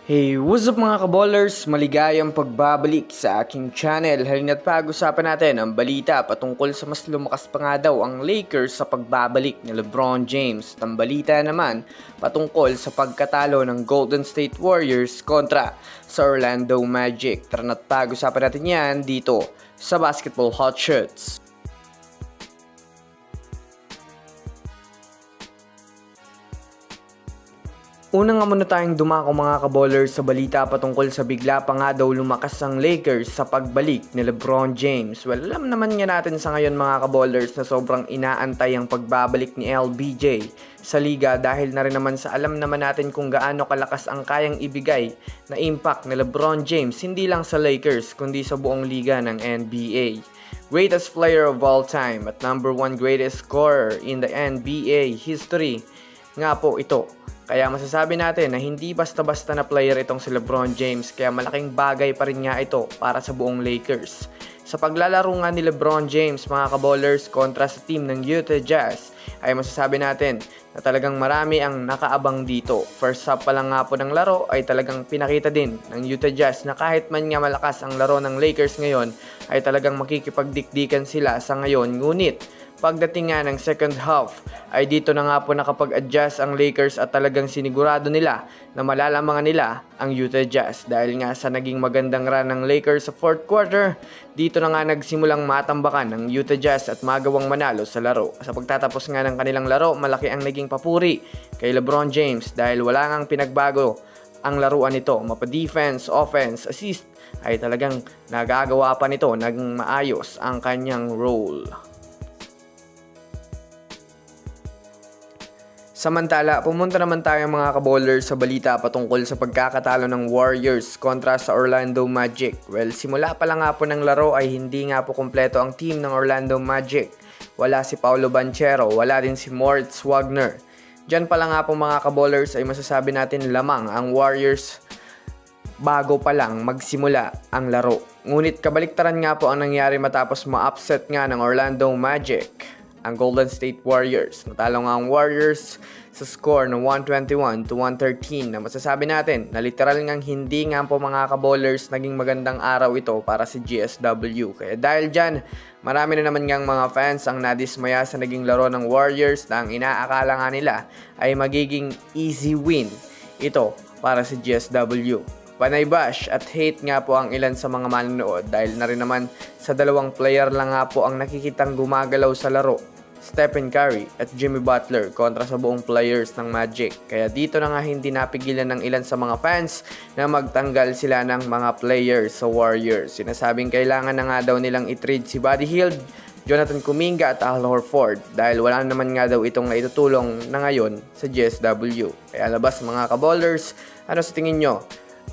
Hey, what's up mga kaballers? Maligayang pagbabalik sa aking channel. Halina't pag-usapan natin ang balita patungkol sa mas lumakas pa nga daw ang Lakers sa pagbabalik ni LeBron James. At ang balita naman patungkol sa pagkatalo ng Golden State Warriors kontra sa Orlando Magic. Tara na't pag-usapan natin yan dito sa Basketball Hot Shots. Una nga muna tayong dumako mga kaballers sa balita patungkol sa bigla pa nga daw lumakas ang Lakers sa pagbalik ni LeBron James. Well, alam naman nga natin sa ngayon mga kaballers na sobrang inaantay ang pagbabalik ni LBJ sa liga dahil na rin naman sa alam naman natin kung gaano kalakas ang kayang ibigay na impact ni LeBron James hindi lang sa Lakers kundi sa buong liga ng NBA. Greatest player of all time at number 1 greatest scorer in the NBA history nga po ito. Kaya masasabi natin na hindi basta-basta na player itong si LeBron James kaya malaking bagay pa rin nga ito para sa buong Lakers. Sa paglalaro nga ni LeBron James mga kaballers kontra sa team ng Utah Jazz ay masasabi natin na talagang marami ang nakaabang dito. First half pa lang nga po ng laro ay talagang pinakita din ng Utah Jazz na kahit man nga malakas ang laro ng Lakers ngayon ay talagang makikipagdikdikan sila sa ngayon. Ngunit pagdating nga ng second half ay dito na nga po nakapag-adjust ang Lakers at talagang sinigurado nila na malalamangan nila ang Utah Jazz dahil nga sa naging magandang run ng Lakers sa fourth quarter. Dito na nga nagsimulang matambakan ng Utah Jazz at magawang manalo sa laro. Sa pagtatapos nga ng kanilang laro, malaki ang naging papuri kay LeBron James dahil wala ngang pinagbago ang laruan nito. Mapa-defense, offense, assist ay talagang nagagawa pa nito naging maayos ang kanyang role. Samantala, pumunta naman tayo mga kaballers sa balita patungkol sa pagkakatalo ng Warriors kontra sa Orlando Magic. Well, simula pa lang nga po ng laro ay hindi nga po kumpleto ang team ng Orlando Magic. Wala si Paolo Banchero, wala din si Moritz Wagner. Diyan pa lang nga po mga kaballers ay masasabi natin lamang ang Warriors bago pa lang magsimula ang laro. Ngunit kabaliktaran nga po ang nangyari matapos ma-upset nga ng Orlando Magic ang Golden State Warriors. Natalo nga ang Warriors sa score ng 121-113 na masasabi natin na literal ngang hindi nga po mga kaballers naging magandang araw ito para si GSW. Kaya dahil dyan, marami na naman ngang mga fans ang nadismaya sa naging laro ng Warriors na ang inaakala nga nila ay magiging easy win ito para si GSW. Panay bash at hate nga po ang ilan sa mga manonood dahil na rin naman sa dalawang player lang nga po ang nakikitang gumagalaw sa laro, Stephen Curry at Jimmy Butler kontra sa buong players ng Magic. Kaya dito na nga hindi napigilan ng ilan sa mga fans na magtanggal sila ng mga players sa Warriors. Sinasabing kailangan na nga daw nilang i-trade si Buddy Hield, Jonathan Kuminga at Al Horford dahil wala naman nga daw itong naitutulong na ngayon sa GSW. Kaya labas mga kaballers, ano sa tingin nyo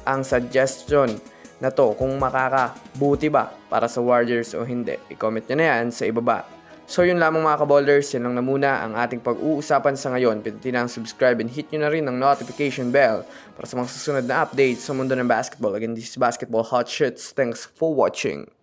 ang suggestion na to kung makakabuti ba para sa Warriors o hindi? I-comment nyo na yan sa ibaba. So yun lamang mga kaballers, yan lang na muna ang ating pag-uusapan sa ngayon. Pindutin ang subscribe and hit nyo na rin ang notification bell para sa mga susunod na updates sa mundo ng basketball. Again, this is Basketball Hot Shots. Thanks for watching.